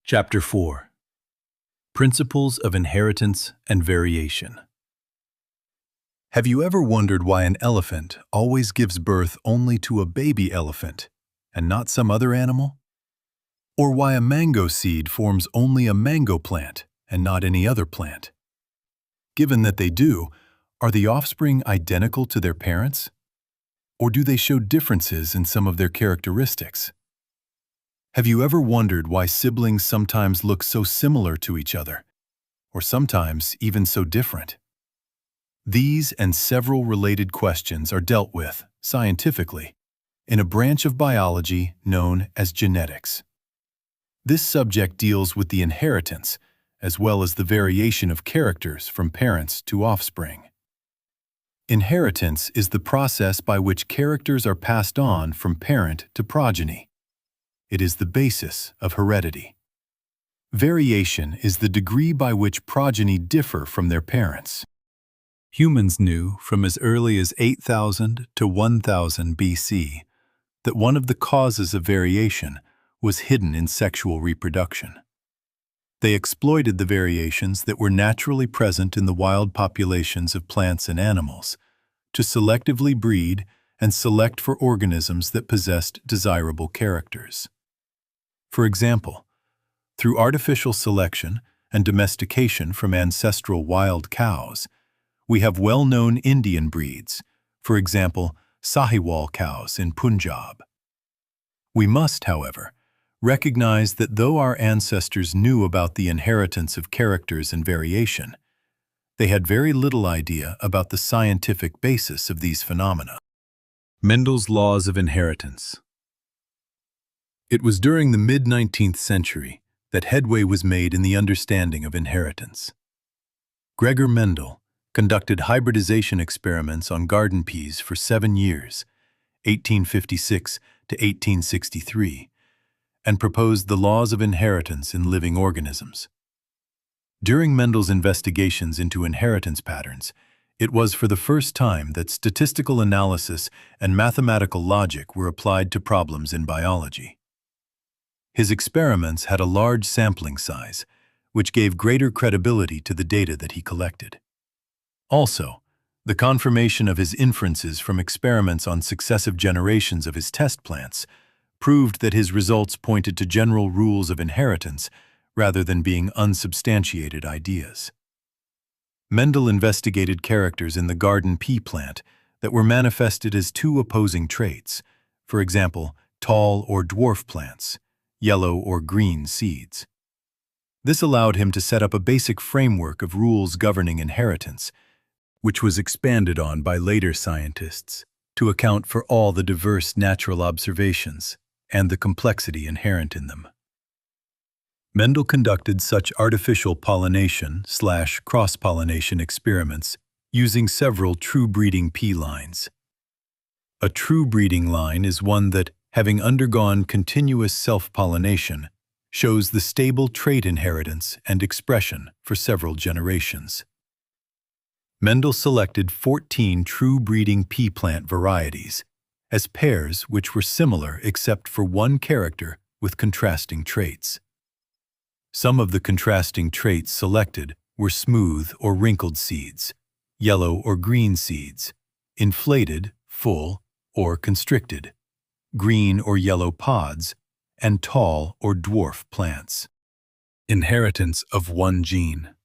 Chapter 4. Principles of Inheritance and Variation. Have you ever wondered why an elephant always gives birth only to a baby elephant and not some other animal? Or why a mango seed forms only a mango plant and not any other plant? Given that they do, are the offspring identical to their parents? Or do they show differences in some of their characteristics? Have you ever wondered why siblings sometimes look so similar to each other, or sometimes even so different? These and several related questions are dealt with, scientifically, in a branch of biology known as genetics. This subject deals with the inheritance, as well as the variation of characters from parents to offspring. Inheritance is the process by which characters are passed on from parent to progeny. It is the basis of heredity. Variation is the degree by which progeny differ from their parents. Humans knew from as early as 8,000 to 1,000 BC that one of the causes of variation was hidden in sexual reproduction. They exploited the variations that were naturally present in the wild populations of plants and animals to selectively breed and select for organisms that possessed desirable characters. For example, through artificial selection and domestication from ancestral wild cows, we have well-known Indian breeds, for example, Sahiwal cows in Punjab. We must, however, recognize that though our ancestors knew about the inheritance of characters and variation, they had very little idea about the scientific basis of these phenomena. Mendel's laws of inheritance. It was during the mid-19th century that headway was made in the understanding of inheritance. Gregor Mendel conducted hybridization experiments on garden peas for 7 years, 1856 to 1863, and proposed the laws of inheritance in living organisms. During Mendel's investigations into inheritance patterns, it was for the first time that statistical analysis and mathematical logic were applied to problems in biology. His experiments had a large sampling size, which gave greater credibility to the data that he collected. Also, the confirmation of his inferences from experiments on successive generations of his test plants proved that his results pointed to general rules of inheritance rather than being unsubstantiated ideas. Mendel investigated characters in the garden pea plant that were manifested as two opposing traits, for example, tall or dwarf plants, yellow or green seeds. This allowed him to set up a basic framework of rules governing inheritance, which was expanded on by later scientists to account for all the diverse natural observations and the complexity inherent in them. Mendel conducted such artificial pollination/cross-pollination experiments using several true breeding pea lines. A true breeding line is one that, having undergone continuous self-pollination, shows the stable trait inheritance and expression for several generations. Mendel selected 14 true breeding pea plant varieties as pairs which were similar except for one character with contrasting traits. Some of the contrasting traits selected were smooth or wrinkled seeds, yellow or green seeds, inflated, full, or constricted, green or yellow pods, and tall or dwarf plants. Inheritance of one gene.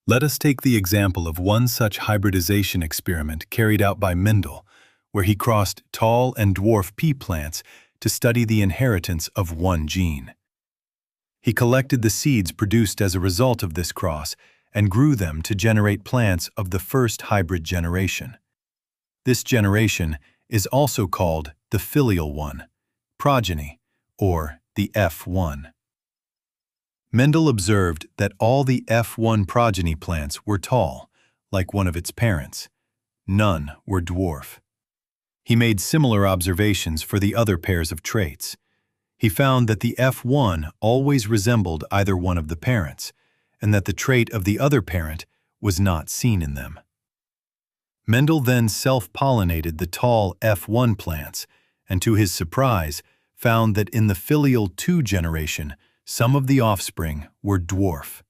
Let us take the example of one such hybridization experiment carried out by Mendel, where he crossed tall and dwarf pea plants to study the inheritance of one gene. He collected the seeds produced as a result of this cross and grew them to generate plants of the first hybrid generation. This generation is also called the filial one, progeny, or the F1. Mendel observed that all the F1 progeny plants were tall, like one of its parents. None were dwarf. He made similar observations for the other pairs of traits. He found that the F1 always resembled either one of the parents, and that the trait of the other parent was not seen in them. Mendel then self-pollinated the tall F1 plants, and to his surprise, found that in the filial 2 generation, some of the offspring were dwarf.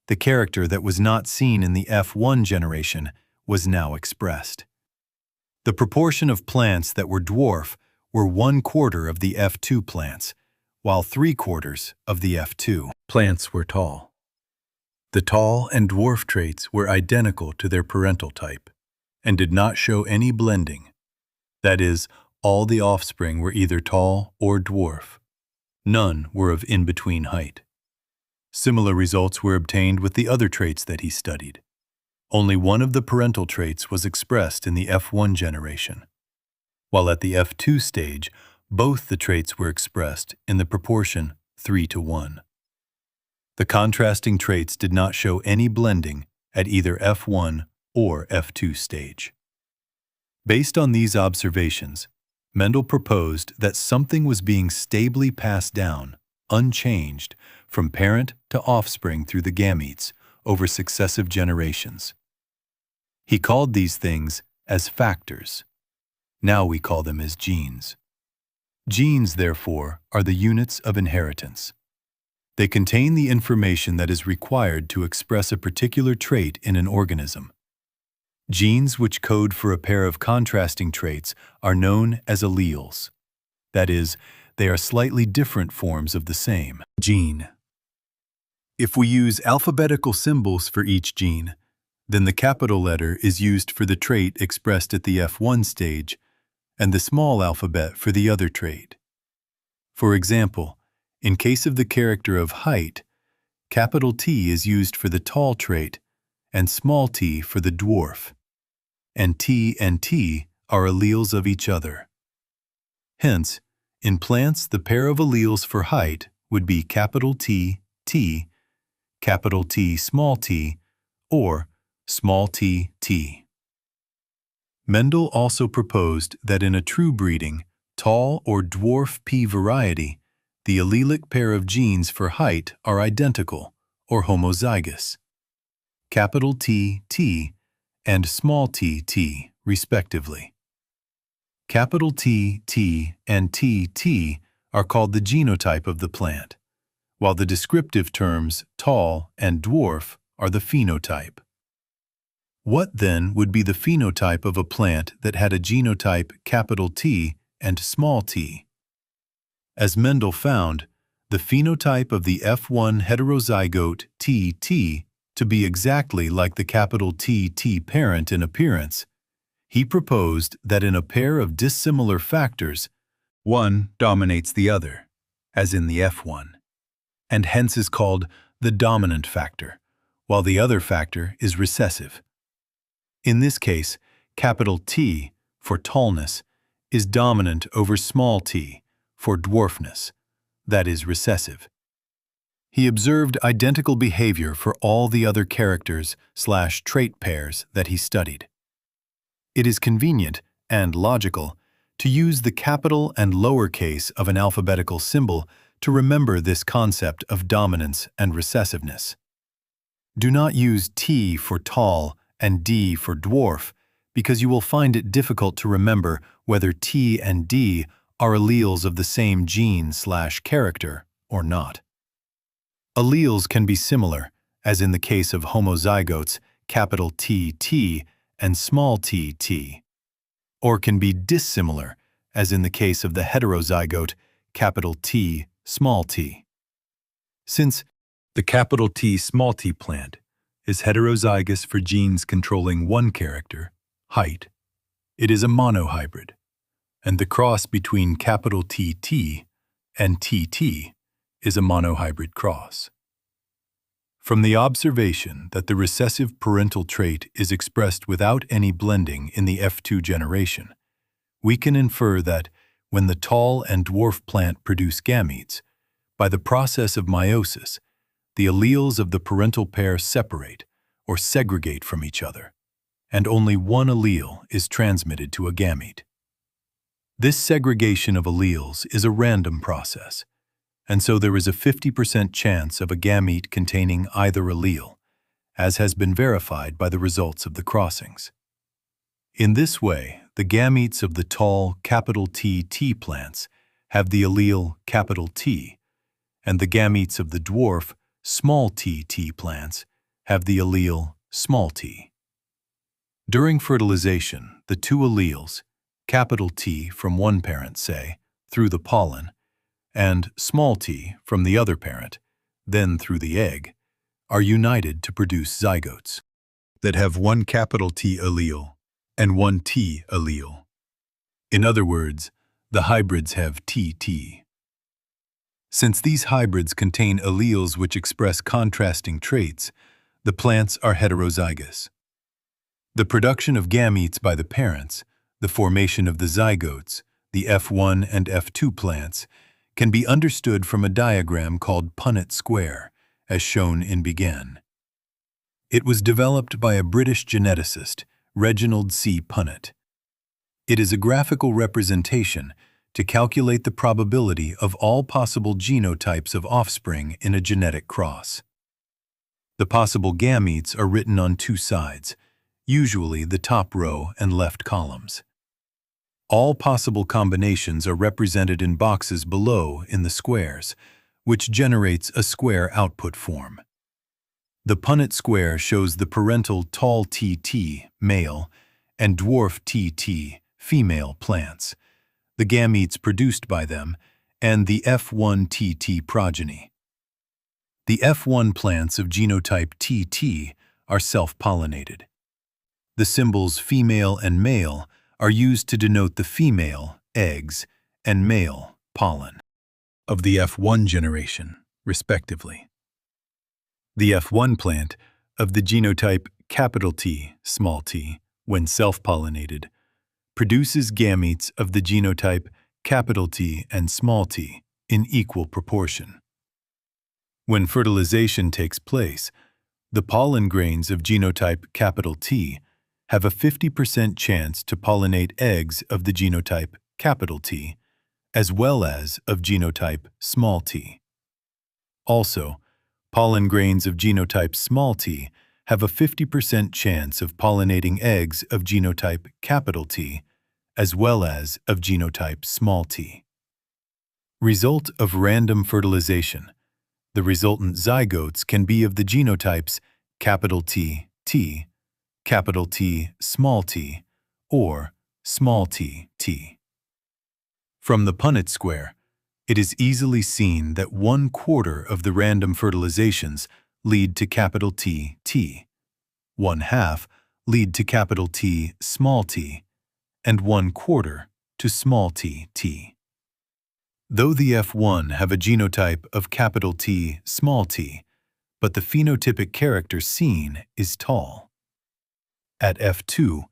The character that was not seen in the F1 generation was now expressed. The proportion of plants that were dwarf were 1/4 of the F2 plants, while 3/4 of the F2 plants were tall. The tall and dwarf traits were identical to their parental type and did not show any blending. That is, all the offspring were either tall or dwarf. None were of in-between height. Similar results were obtained with the other traits that he studied. Only one of the parental traits was expressed in the F1 generation, while at the F2 stage, both the traits were expressed in the proportion 3:1. The contrasting traits did not show any blending at either F1 or F2 stage. Based on these observations, Mendel proposed that something was being stably passed down, unchanged, from parent to offspring through the gametes over successive generations. He called these things as factors. Now we call them as genes. Genes, therefore, are the units of inheritance. They contain the information that is required to express a particular trait in an organism. Genes which code for a pair of contrasting traits are known as alleles. That is, they are slightly different forms of the same gene. If we use alphabetical symbols for each gene, then the capital letter is used for the trait expressed at the F1 stage and the small alphabet for the other trait. For example, in case of the character of height, capital T is used for the tall trait and small t for the dwarf, and T are alleles of each other. Hence, in plants the pair of alleles for height would be capital T, T, capital T, small t, or small t, t. Mendel also proposed that in a true breeding, tall or dwarf P variety, the allelic pair of genes for height are identical or homozygous, capital T, T, and small t, t, respectively. Capital T, T, and T, T are called the genotype of the plant, while the descriptive terms tall and dwarf are the phenotype. What then would be the phenotype of a plant that had a genotype capital T and small t? As Mendel found, the phenotype of the F1 heterozygote TT to be exactly like the capital TT parent in appearance, he proposed that in a pair of dissimilar factors, one dominates the other, as in the F1, and hence is called the dominant factor, while the other factor is recessive. In this case, capital T, for tallness, is dominant over small t, for dwarfness, that is recessive. He observed identical behavior for all the other characters/trait pairs that he studied. It is convenient and logical to use the capital and lowercase of an alphabetical symbol to remember this concept of dominance and recessiveness. Do not use T for tall and D for dwarf, because you will find it difficult to remember whether T and D are alleles of the same gene/character or not. Alleles can be similar, as in the case of homozygotes, capital TT and small tt, or can be dissimilar, as in the case of the heterozygote, capital T, small t. Since the capital T, small t plant is heterozygous for genes controlling one character, height, it is a monohybrid, and the cross between capital TT and TT is a monohybrid cross. From the observation that the recessive parental trait is expressed without any blending in the F2 generation, we can infer that when the tall and dwarf plant produce gametes, by the process of meiosis, the alleles of the parental pair separate or segregate from each other, and only one allele is transmitted to a gamete. This segregation of alleles is a random process, and so there is a 50% chance of a gamete containing either allele, as has been verified by the results of the crossings. In this way, the gametes of the tall capital TT plants have the allele capital T, and the gametes of the dwarf small t plants have the allele small t. During fertilization, the two alleles, capital T from one parent, say, through the pollen, and small t from the other parent, then through the egg, are united to produce zygotes that have one capital T allele and one T allele. In other words, the hybrids have TT. Since these hybrids contain alleles which express contrasting traits, the plants are heterozygous. The production of gametes by the parents, the formation of the zygotes, the F1 and F2 plants, can be understood from a diagram called Punnett square, as shown in Begin. It was developed by a British geneticist, Reginald C. Punnett. It is a graphical representation to calculate the probability of all possible genotypes of offspring in a genetic cross. The possible gametes are written on two sides, usually the top row and left columns. All possible combinations are represented in boxes below in the squares, which generates a square output form. The Punnett square shows the parental tall TT, male, and dwarf TT, female plants, the gametes produced by them, and the F1 TT progeny. The F1 plants of genotype TT are self-pollinated. The symbols female and male are used to denote the female, eggs, and male, pollen, of the F1 generation, respectively. The F1 plant of the genotype capital T, small t, when self-pollinated, produces gametes of the genotype capital T and small t in equal proportion. When fertilization takes place, the pollen grains of genotype capital T have a 50% chance to pollinate eggs of the genotype capital T, as well as of genotype small t. Also, pollen grains of genotype small t have a 50% chance of pollinating eggs of genotype capital T, as well as of genotype small t. Result of random fertilization. The resultant zygotes can be of the genotypes capital T, T, capital T, small t, or small t, T. From the Punnett square, it is easily seen that 1/4 of the random fertilizations lead to capital T, T, 1/2 lead to capital T, small t, and 1/4 to small t, T. Though the F1 have a genotype of capital T, small t, but the phenotypic character seen is tall. At F2,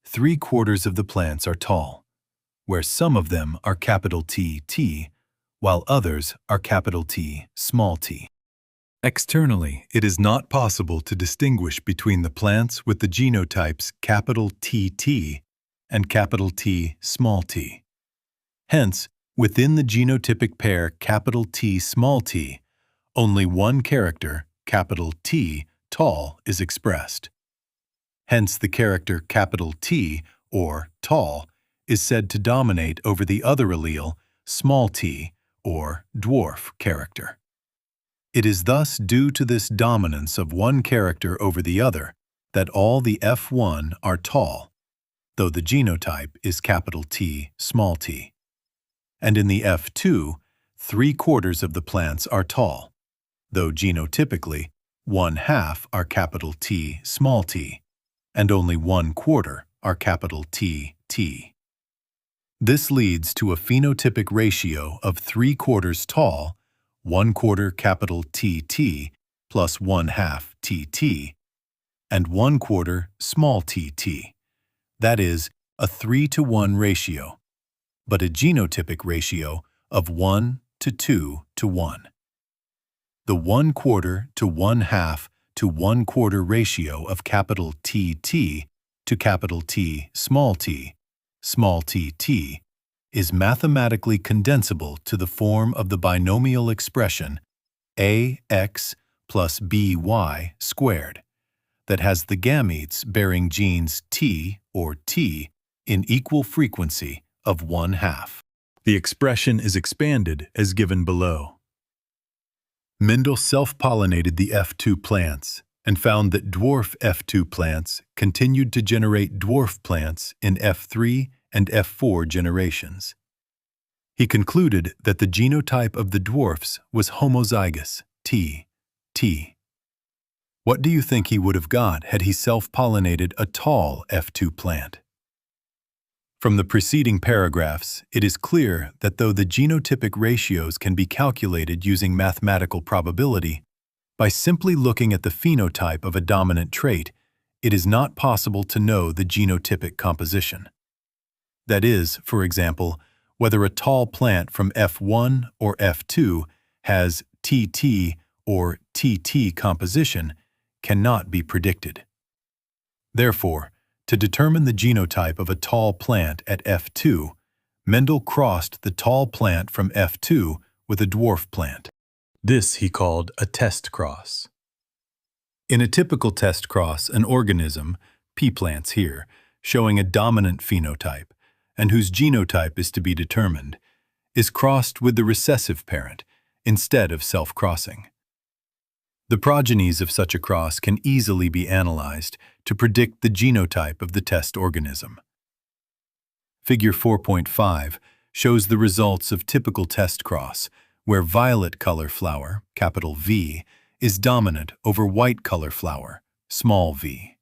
3/4 of the plants are tall, where some of them are capital T, T, while others are capital T, small t. Externally, it is not possible to distinguish between the plants with the genotypes capital TT and capital T, small t. Hence, within the genotypic pair capital T, small t, only one character, capital T, tall, is expressed. Hence, the character capital T, or tall, is said to dominate over the other allele, small t, or dwarf character. It is thus due to this dominance of one character over the other that all the F1 are tall, though the genotype is capital T, small t. And in the F2, 3/4 of the plants are tall, though genotypically 1/2 are capital T, small t, and only 1/4 are capital T, T. This leads to a phenotypic ratio of 3/4 tall, 1/4 capital TT plus 1/2 TT, and 1/4 small tt, that is, a 3-to-1 ratio, but a genotypic ratio of 1-to-2-to-1. The 1/4 to 1/2 to 1/4 ratio of capital TT to capital T, small tt, is mathematically condensable to the form of the binomial expression ax plus by squared that has the gametes bearing genes T or T in equal frequency of 1/2. The expression is expanded as given below. Mendel self-pollinated the F2 plants and found that dwarf F2 plants continued to generate dwarf plants in F3 and F4 generations. He concluded that the genotype of the dwarfs was homozygous, T. What do you think he would have got had he self-pollinated a tall F2 plant? From the preceding paragraphs, it is clear that though the genotypic ratios can be calculated using mathematical probability, by simply looking at the phenotype of a dominant trait, it is not possible to know the genotypic composition. That is, for example, whether a tall plant from F1 or F2 has TT or TT composition cannot be predicted. Therefore, to determine the genotype of a tall plant at F2, Mendel crossed the tall plant from F2 with a dwarf plant. This he called a test cross. In a typical test cross, an organism, pea plants here, showing a dominant phenotype, and whose genotype is to be determined, is crossed with the recessive parent instead of self-crossing. The progenies of such a cross can easily be analyzed to predict the genotype of the test organism. Figure 4.5 shows the results of typical test cross, where violet color flower, capital V, is dominant over white color flower, small v.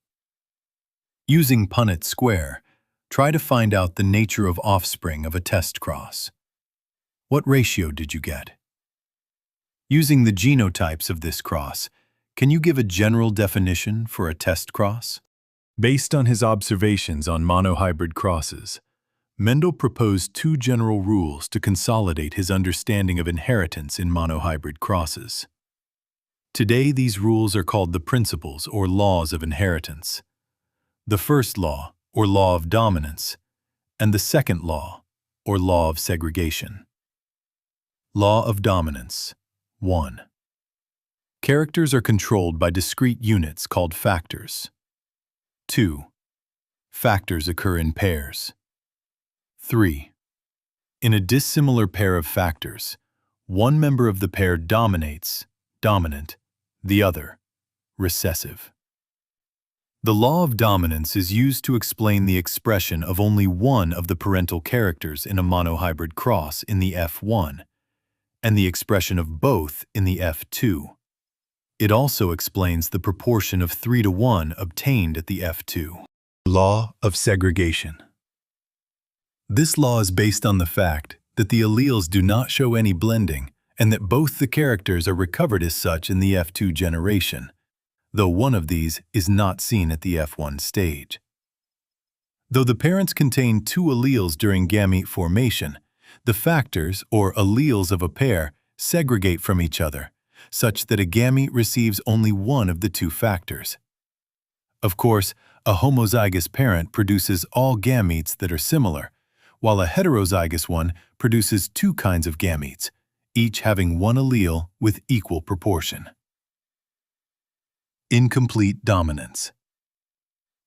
Using Punnett square, try to find out the nature of offspring of a test cross. What ratio did you get? Using the genotypes of this cross, can you give a general definition for a test cross? Based on his observations on monohybrid crosses, Mendel proposed two general rules to consolidate his understanding of inheritance in monohybrid crosses. Today, these rules are called the principles or laws of inheritance. The first law, or law of dominance, and the second law, or law of segregation. Law of dominance. 1. Characters are controlled by discrete units called factors. 2. Factors occur in pairs. 3. In a dissimilar pair of factors, one member of the pair dominates, dominant, the other, recessive. The law of dominance is used to explain the expression of only one of the parental characters in a monohybrid cross in the F1, and the expression of both in the F2. It also explains the proportion of 3:1 obtained at the F2. Law of segregation. This law is based on the fact that the alleles do not show any blending and that both the characters are recovered as such in the F2 generation, though one of these is not seen at the F1 stage. Though the parents contain two alleles during gamete formation, the factors, or alleles of a pair, segregate from each other, such that a gamete receives only one of the two factors. Of course, a homozygous parent produces all gametes that are similar, while a heterozygous one produces two kinds of gametes, each having one allele with equal proportion. Incomplete dominance.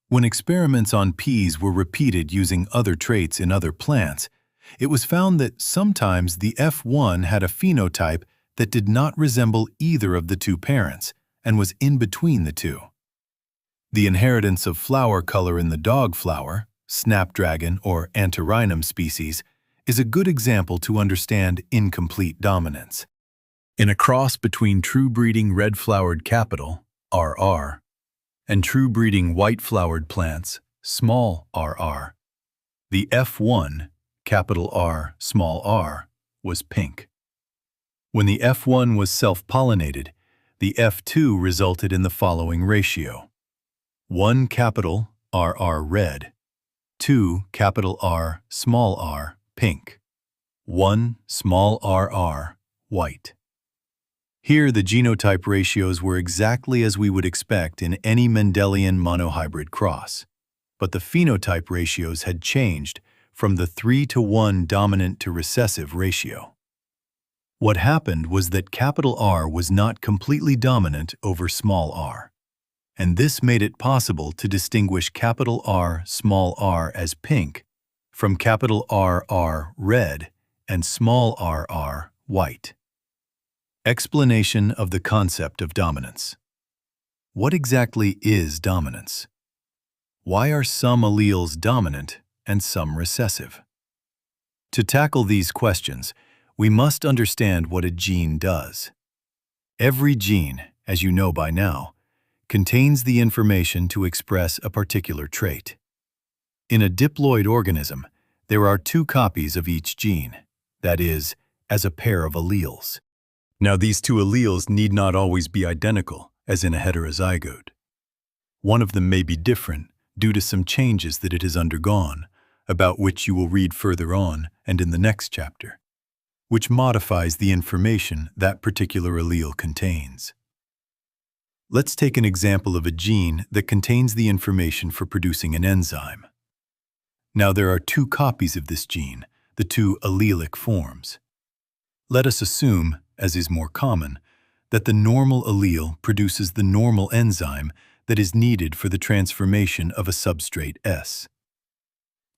When experiments on peas were repeated using other traits in other plants, it was found that sometimes the F1 had a phenotype that did not resemble either of the two parents and was in between the two. The inheritance of flower color in the dog flower, snapdragon or antirrhinum species, is a good example to understand incomplete dominance. In a cross between true-breeding red-flowered capital, RR, and true-breeding white-flowered plants, small rr, the F1, capital R, small r, was pink. When the F1 was self-pollinated, the F2 resulted in the following ratio: 1 capital RR red, 2 capital R, small r, pink, 1 small rr, white. Here the genotype ratios were exactly as we would expect in any Mendelian monohybrid cross, but the phenotype ratios had changed from the 3:1 dominant to recessive ratio. What happened was that capital R was not completely dominant over small r, and this made it possible to distinguish capital R, small r as pink from capital RR red and small rr white. Explanation of the concept of dominance. What exactly is dominance? Why are some alleles dominant and some recessive? To tackle these questions, we must understand what a gene does. Every gene, as you know by now, contains the information to express a particular trait. In a diploid organism, there are two copies of each gene, that is, as a pair of alleles. Now, these two alleles need not always be identical, as in a heterozygote. One of them may be different due to some changes that it has undergone, about which you will read further on and in the next chapter, which modifies the information that particular allele contains. Let's take an example of a gene that contains the information for producing an enzyme. Now, there are two copies of this gene, the two allelic forms. Let us assume, as is more common, that the normal allele produces the normal enzyme that is needed for the transformation of a substrate S.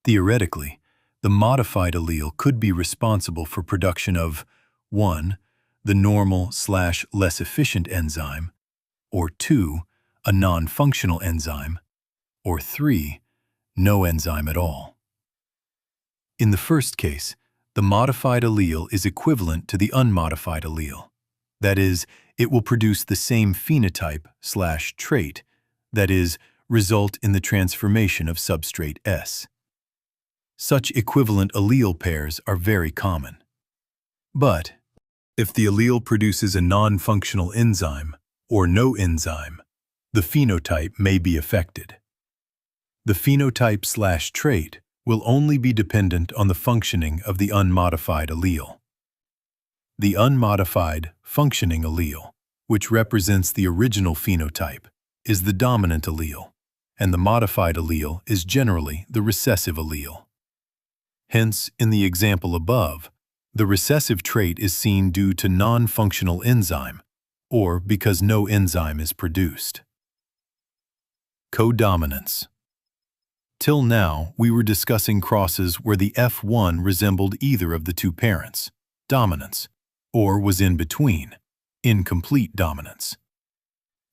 Theoretically, the modified allele could be responsible for production of 1. The normal/less efficient enzyme, or 2. A non-functional enzyme, or 3. No enzyme at all. In the first case, the modified allele is equivalent to the unmodified allele. That is, it will produce the same phenotype/trait, that is, result in the transformation of substrate S. Such equivalent allele pairs are very common. But if the allele produces a non-functional enzyme or no enzyme, the phenotype may be affected. The phenotype/trait will only be dependent on the functioning of the unmodified allele. The unmodified functioning allele, which represents the original phenotype, is the dominant allele, and the modified allele is generally the recessive allele. Hence, in the example above, the recessive trait is seen due to non-functional enzyme, or because no enzyme is produced. Codominance. Till now, we were discussing crosses where the F1 resembled either of the two parents, dominance, or was in between, incomplete dominance.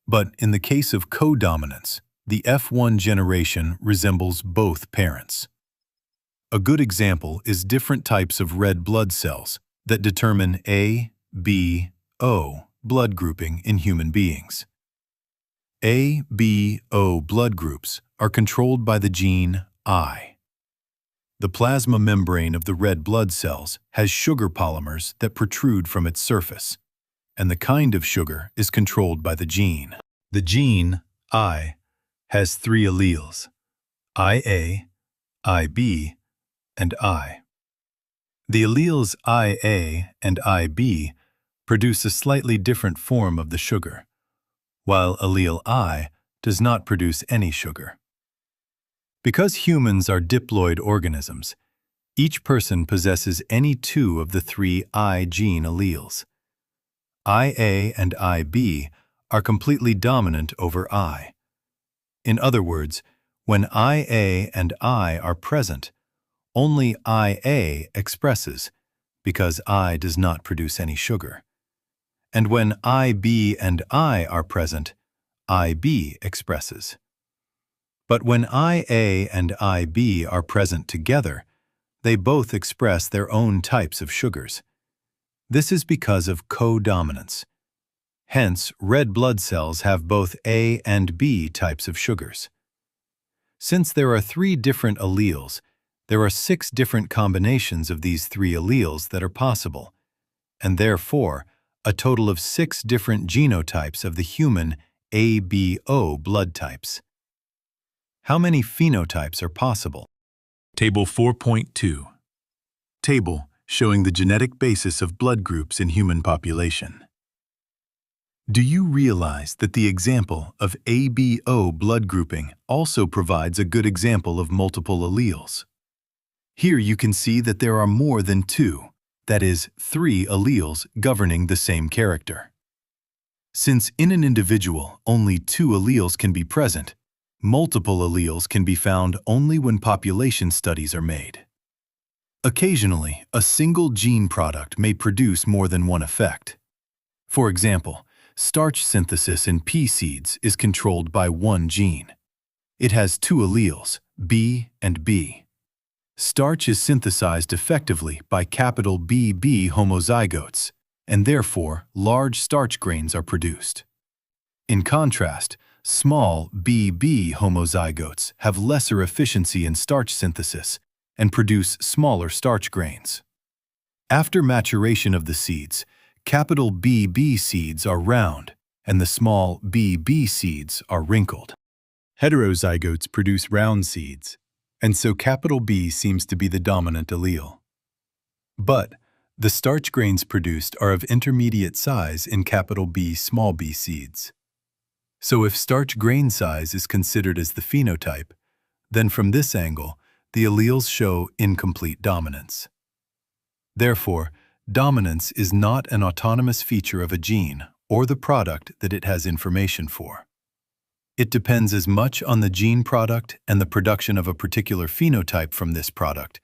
But in the case of codominance, the F1 generation resembles both parents. A good example is different types of red blood cells that determine A, B, O blood grouping in human beings. A, B, O blood groups are controlled by the gene I. The plasma membrane of the red blood cells has sugar polymers that protrude from its surface, and the kind of sugar is controlled by the gene. The gene I has three alleles, IA, IB, and I. The alleles IA and IB produce a slightly different form of the sugar, while allele I does not produce any sugar. Because humans are diploid organisms, each person possesses any two of the three I gene alleles. IA and IB are completely dominant over I. In other words, when IA and I are present, only IA expresses, because I does not produce any sugar. And when IB and I are present, IB expresses. But when IA and IB are present together, they both express their own types of sugars. This is because of codominance. Hence, red blood cells have both A and B types of sugars. Since there are three different alleles, there are 6 different combinations of these 3 alleles that are possible, and therefore, a total of 6 different genotypes of the human ABO blood types. How many phenotypes are possible? Table 4.2. Table showing the genetic basis of blood groups in human population. Do you realize that the example of ABO blood grouping also provides a good example of multiple alleles? Here you can see that there are more than 2, that is, 3 alleles governing the same character. Since in an individual only 2 alleles can be present, multiple alleles can be found only when population studies are made. Occasionally, a single gene product may produce more than one effect. For example, starch synthesis in pea seeds is controlled by one gene. It has two alleles, B and B. Starch is synthesized effectively by capital BB homozygotes, and therefore large starch grains are produced. In contrast, small BB homozygotes have lesser efficiency in starch synthesis and produce smaller starch grains. After maturation of the seeds, capital BB seeds are round and the small BB seeds are wrinkled. Heterozygotes produce round seeds, and so capital B seems to be the dominant allele. But the starch grains produced are of intermediate size in capital B small b seeds. So if starch grain size is considered as the phenotype, then from this angle, the alleles show incomplete dominance. Therefore, dominance is not an autonomous feature of a gene or the product that it has information for. It depends as much on the gene product and the production of a particular phenotype from this product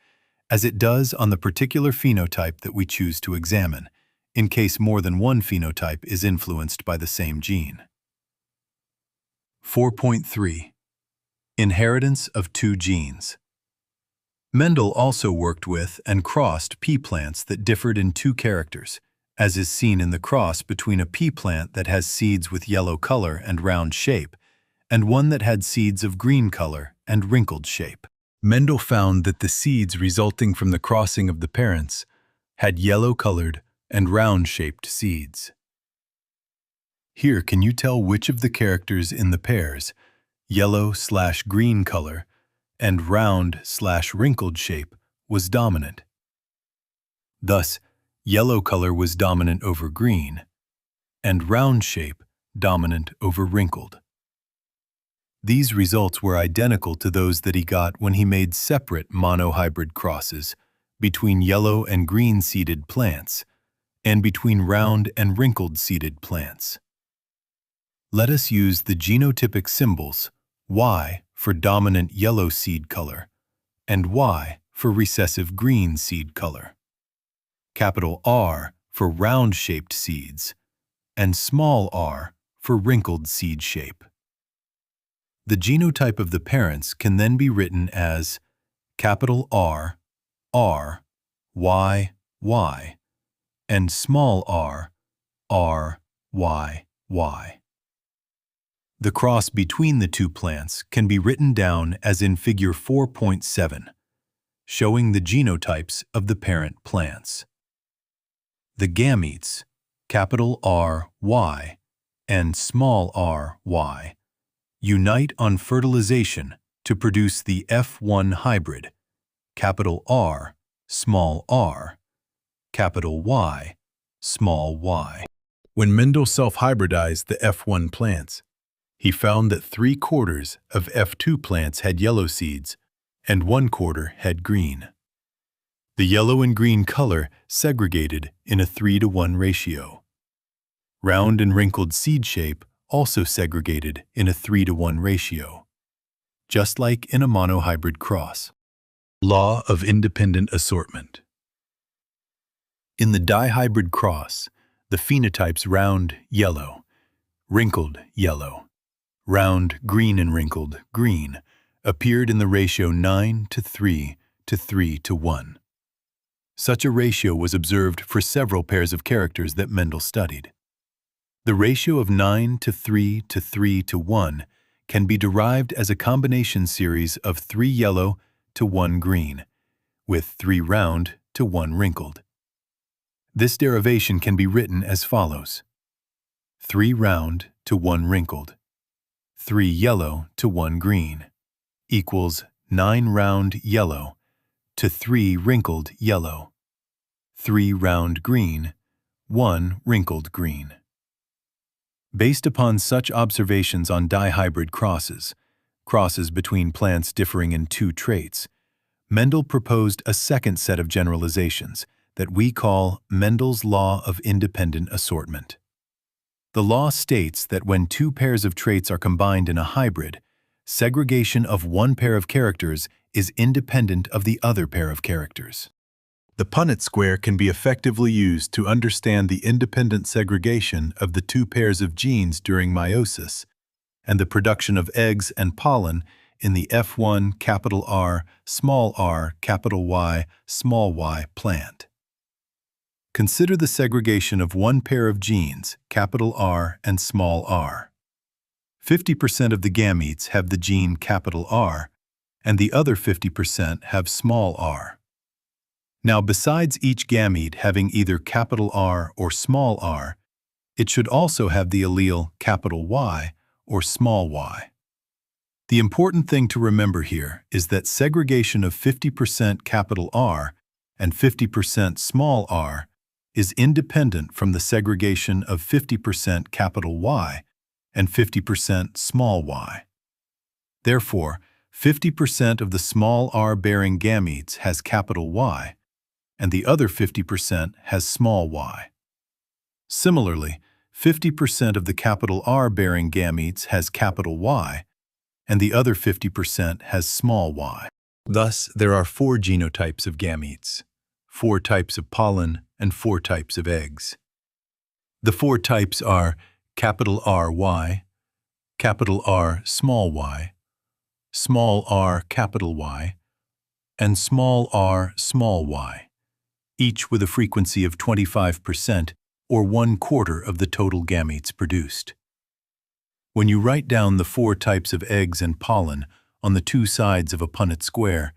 as it does on the particular phenotype that we choose to examine, in case more than one phenotype is influenced by the same gene. 4.3. Inheritance of two genes. Mendel also worked with and crossed pea plants that differed in two characters, as is seen in the cross between a pea plant that has seeds with yellow color and round shape, and one that had seeds of green color and wrinkled shape. Mendel found that the seeds resulting from the crossing of the parents had yellow-colored and round-shaped seeds. Here, can you tell which of the characters in the pairs, yellow/green color and round/wrinkled shape, was dominant? Thus, yellow color was dominant over green, and round shape dominant over wrinkled. These results were identical to those that he got when he made separate monohybrid crosses between yellow and green seeded plants and between round and wrinkled seeded plants. Let us use the genotypic symbols Y for dominant yellow seed color and Y for recessive green seed color, capital R for round-shaped seeds, and small r for wrinkled seed shape. The genotype of the parents can then be written as capital R, R, Y, Y, and small r, R, Y, Y. The cross between the two plants can be written down as in figure 4.7, showing the genotypes of the parent plants. The gametes, capital R, Y, and small r, Y, unite on fertilization to produce the F1 hybrid, capital R, small r, capital Y, small y. When Mendel self-hybridized the F1 plants, he found that 3/4 of F2 plants had yellow seeds and 1/4 had green. The yellow and green color segregated in a 3:1 ratio. Round and wrinkled seed shape also segregated in a 3:1 ratio, just like in a monohybrid cross. Law of independent assortment. In the dihybrid cross, the phenotypes round yellow, wrinkled yellow, round green and wrinkled green appeared in the ratio 9:3 to 3:1. Such a ratio was observed for several pairs of characters that Mendel studied. The ratio of 9:3 to 3:1 can be derived as a combination series of 3 yellow to 1 green, with 3 round to 1 wrinkled. This derivation can be written as follows: 3 round to 1 wrinkled, 3 yellow to 1 green, equals 9 round yellow to 3 wrinkled yellow, 3 round green, 1 wrinkled green. Based upon such observations on dihybrid crosses, crosses between plants differing in 2 traits, Mendel proposed a second set of generalizations that we call Mendel's law of independent assortment. The law states that when 2 pairs of traits are combined in a hybrid, segregation of one pair of characters is independent of the other pair of characters. The Punnett square can be effectively used to understand the independent segregation of the two pairs of genes during meiosis and the production of eggs and pollen in the F1 capital R, small capital Y, small y plant. Consider the segregation of one pair of genes, capital R and small r. 50% of the gametes have the gene capital R, and the other 50% have small r. Now, besides each gamete having either capital R or small r, it should also have the allele capital Y or small y. The important thing to remember here is that segregation of 50% capital R and 50% small r is independent from the segregation of 50% capital Y and 50% small y. Therefore, 50% of the small r-bearing gametes has capital Y, and the other 50% has small y. Similarly, 50% of the capital R-bearing gametes has capital Y, and the other 50% has small y. Thus, there are 4 genotypes of gametes, 4 types of pollen, and 4 types of eggs. The 4 types are capital RY, capital R small y, small r capital Y, and small r small y, each with a frequency of 25% or 1/4 of the total gametes produced. When you write down the 4 types of eggs and pollen on the 2 sides of a Punnett square,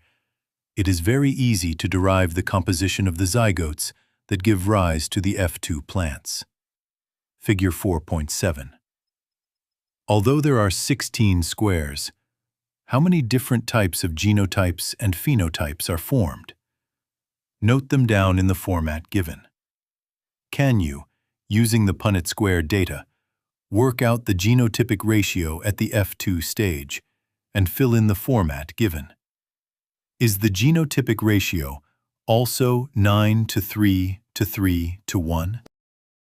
it is very easy to derive the composition of the zygotes that give rise to the F2 plants. Figure 4.7. Although there are 16 squares, how many different types of genotypes and phenotypes are formed? Note them down in the format given. Can you, using the Punnett square data, work out the genotypic ratio at the F2 stage and fill in the format given? Is the genotypic ratio also 9:3:3:1?